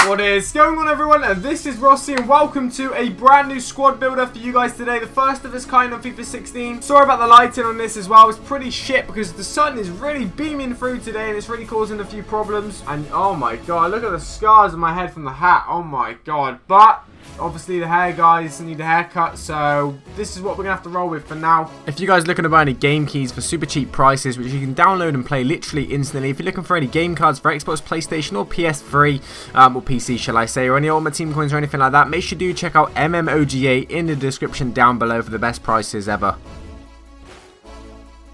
What is going on, everyone? And this is Rossi, and welcome to a brand new squad builder for you guys today, the first of its kind on FIFA 16. Sorry about the lighting on this as well. It's pretty shit because the sun is really beaming through today and it's really causing a few problems. And oh my god, look at the scars on my head from the hat. Oh my god. But obviously the hair guys need a haircut, so this is what we're gonna have to roll with for now. If you guys are looking to buy any game keys for super cheap prices, which you can download and play literally instantly, if you're looking for any game cards for Xbox, PlayStation or PS3 or PC shall I say, or any Ultimate Team coins or anything like that, make sure you do check out MMOGA in the description down below for the best prices ever.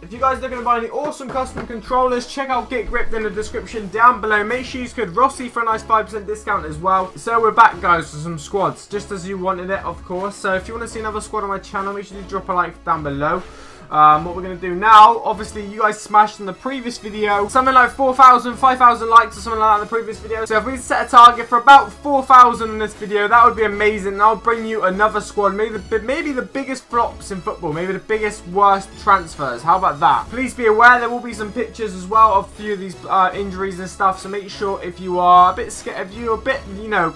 If you guys are looking to buy any awesome custom controllers, check out Get Gripped in the description down below. Make sure you use code Rossi for a nice 5% discount as well. So we're back, guys, with some squads, just as you wanted it, of course. So if you want to see another squad on my channel, make sure you drop a like down below. What we're going to do now, obviously you guys smashed in the previous video something like 4,000, 5,000 likes or something like that in the previous video. So if we set a target for about 4,000 in this video, that would be amazing. And I'll bring you another squad, maybe the biggest flops in football, maybe the biggest worst transfers. How about that? Please be aware there will be some pictures as well of a few of these injuries and stuff. So make sure if you are a bit scared, if you're a bit, you know,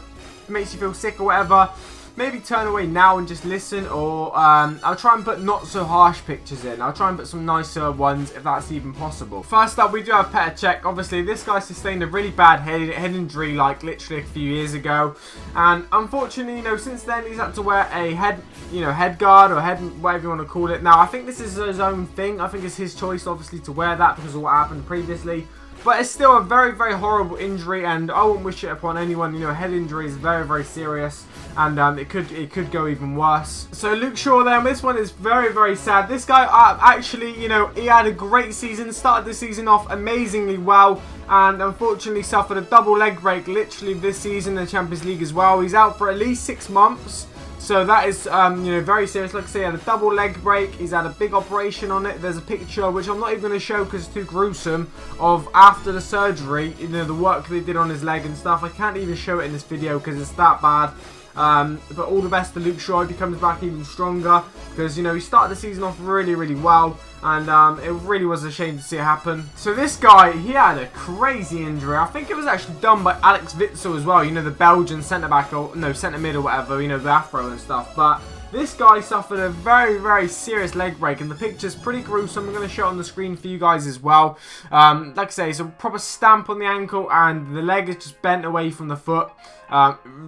makes you feel sick or whatever, maybe turn away now and just listen, or I'll try and put not so harsh pictures in. I'll try and put some nicer ones if that's even possible. First up, we do have Petr Cech. Obviously, this guy sustained a really bad head injury like literally a few years ago, and unfortunately, you know, since then he's had to wear a head guard or head, whatever you want to call it. Now, I think this is his own thing. I think it's his choice, obviously, to wear that because of what happened previously. But it's still a very, very horrible injury, and I won't wish it upon anyone. You know, head injury is very, very serious, and it could go even worse. So Luke Shaw then, this one is very, very sad. This guy actually, you know, he had a great season, started the season off amazingly well, and unfortunately suffered a double leg break literally this season in the Champions League as well. He's out for at least 6 months. So that is, you know, very serious. Like I say, he had a double leg break. He's had a big operation on it. There's a picture, which I'm not even going to show because it's too gruesome, of after the surgery, you know, the work they did on his leg and stuff. I can't even show it in this video because it's that bad. But all the best to Luke Shaw. He comes back even stronger because, you know, he started the season off really, really well. And it really was a shame to see it happen. So this guy, he had a crazy injury. I think it was actually done by Alex Witsel as well. You know, the Belgian centre-back, or no, centre-mid or whatever. You know, the afro and stuff. But this guy suffered a very, very serious leg break. And the picture's pretty gruesome. I'm going to show it on the screen for you guys as well. Like I say, it's a proper stamp on the ankle. And the leg is just bent away from the foot.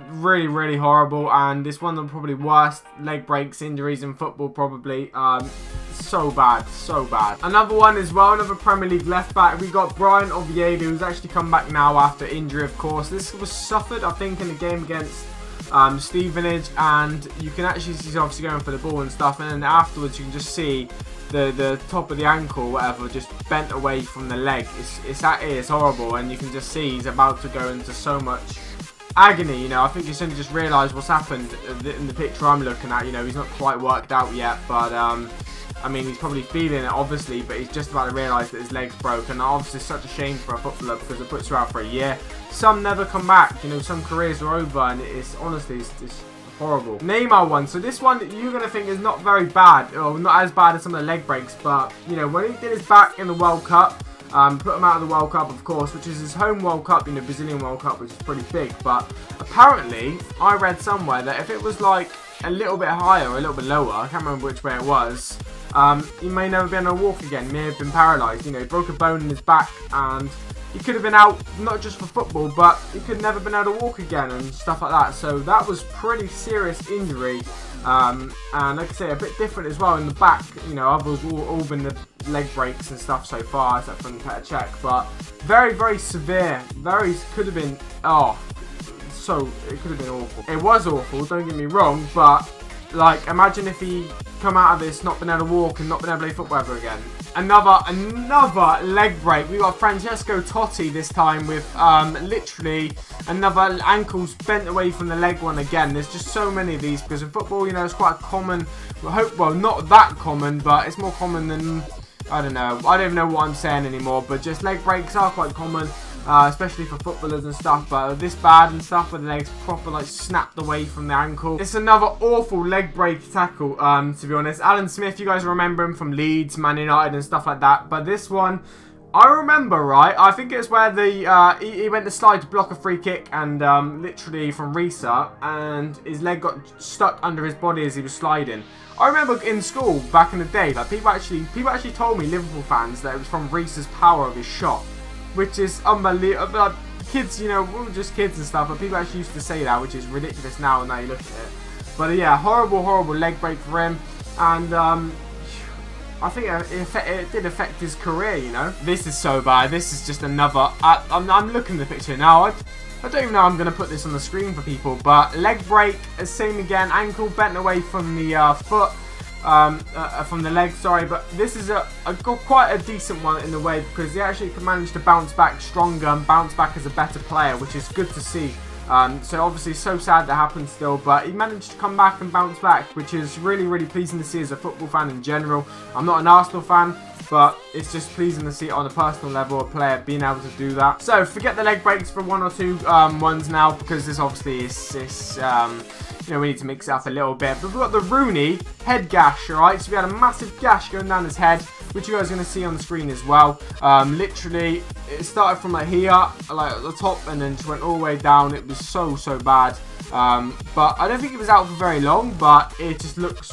Really, really horrible. And it's one of the probably worst leg breaks, injuries in football probably. So bad, so bad. Another one as well, another Premier League left back. We got Brian Oviedo, who's actually come back now after injury, of course. This was suffered, I think, in the game against Stevenage, and you can actually see he's obviously going for the ball and stuff, and then afterwards you can just see the top of the ankle or whatever just bent away from the leg. It's horrible, and you can just see he's about to go into so much agony. You know, I think he's only just realised what's happened in the picture I'm looking at. You know, he's not quite worked out yet, but I mean, he's probably feeling it, obviously, but he's just about to realise that his leg's broken. Obviously, it's such a shame for a footballer because it puts you out for a year. Some never come back. You know, some careers are over, and it's honestly, it's horrible. Neymar one. So this one, you're going to think is not very bad, or not as bad as some of the leg breaks, but, you know, when he did his back in the World Cup, put him out of the World Cup, of course, which is his home World Cup, you know, Brazilian World Cup, which is pretty big. But apparently, I read somewhere that if it was like a little bit higher or a little bit lower, I can't remember which way it was, he may never be able to walk again. He may have been paralysed. You know, he broke a bone in his back, and he could have been out not just for football, but he could never been able to walk again and stuff like that. So that was pretty serious injury. And like I say, a bit different as well in the back. You know, others all been the leg breaks and stuff so far, except from Petr Cech. But very, very severe. Very could have been. Oh, so it could have been awful. It was awful. Don't get me wrong, but like, imagine if he come out of this not been able to walk and not been able to play football ever again. Another leg break. We got Francesco Totti this time with literally another ankles bent away from the leg one again. There's just so many of these because in football, you know, it's quite common. Well, not that common, but it's more common than, I don't know. I don't even know what I'm saying anymore, but just leg breaks are quite common. Especially for footballers and stuff, but this bad and stuff where the legs proper like snapped away from the ankle. It's another awful leg break tackle, to be honest. Alan Smith, you guys remember him from Leeds, Man United and stuff like that, but this one I remember, right, I think it's where the he went to slide to block a free kick and literally from Risa, and his leg got stuck under his body as he was sliding. I remember in school back in the day, like people actually told me, Liverpool fans, that it was from Risa's power of his shot, which is unbelievable. Like, kids, you know, we were just kids and stuff, but people actually used to say that, which is ridiculous now you look at it. But yeah, horrible leg break for him, and I think it did affect his career, you know. This is so bad. This is just another... I'm looking at the picture now. I don't even know how I'm going to put this on the screen for people. But leg break, same again. Ankle bent away from the foot. From the leg, sorry. But this is quite a decent one in a way, because he actually managed to bounce back stronger and bounce back as a better player, which is good to see. So obviously so sad that happened still, but he managed to come back and bounce back, which is really pleasing to see as a football fan in general. I'm not an Arsenal fan, but it's just pleasing to see on a personal level a player being able to do that. So forget the leg breaks for one or two ones now, because this obviously is you know, we need to mix it up a little bit. But we've got the Rooney head gash, alright? So we had a massive gash going down his head, which you guys are going to see on the screen as well. Literally, it started from like here, like at the top, and then just went all the way down. It was so bad. But I don't think it was out for very long, but it just looks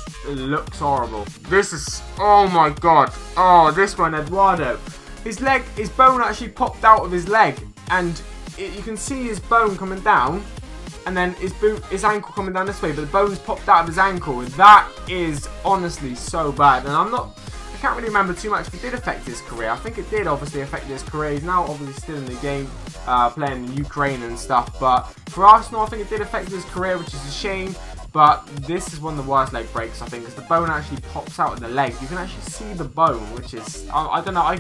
horrible. This is, oh my god. Oh, this one, Eduardo. His bone actually popped out of his leg, and you can see his bone coming down, and then his ankle coming down this way, but the bone's popped out of his ankle. That is honestly so bad, and I can't really remember too much if it did affect his career. I think it did obviously affect his career. He's now obviously still in the game, playing in Ukraine and stuff, but for Arsenal I think it did affect his career, which is a shame. But this is one of the worst leg breaks, I think, because the bone actually pops out of the leg. You can actually see the bone, which is, I don't know, I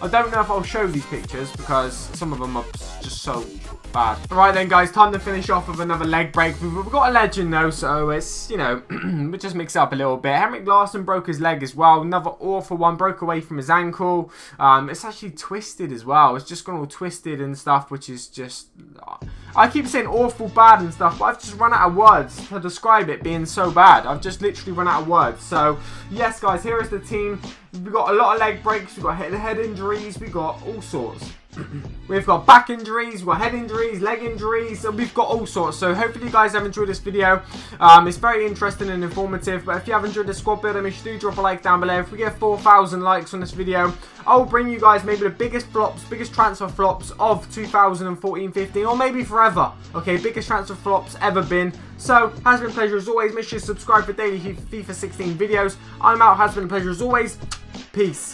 don't know if I'll show these pictures, because some of them are just so bad. Alright then guys, time to finish off with another leg break. We've got a legend though, so it's, you know, we just mix it up a little bit. Henrik Larsson broke his leg as well. Another awful one, broke away from his ankle. It's actually twisted as well. It's just gone all twisted and stuff, which is just... I keep saying awful bad and stuff, but I've just run out of words to describe it being so bad. I've just literally run out of words. So, yes guys, here is the team. We've got a lot of leg breaks, we've got head injuries, we've got all sorts. We've got back injuries, we've got head injuries, leg injuries, and we've got all sorts. So hopefully you guys have enjoyed this video. It's very interesting and informative, but if you have enjoyed the squad builder, make sure to drop a like down below. If we get 4,000 likes on this video, I'll bring you guys maybe the biggest flops, biggest transfer flops of 2014-15, or maybe forever. Okay, biggest transfer flops ever been. So, has been a pleasure as always. Make sure you subscribe for daily FIFA 16 videos. I'm out. Has been a pleasure as always. Peace.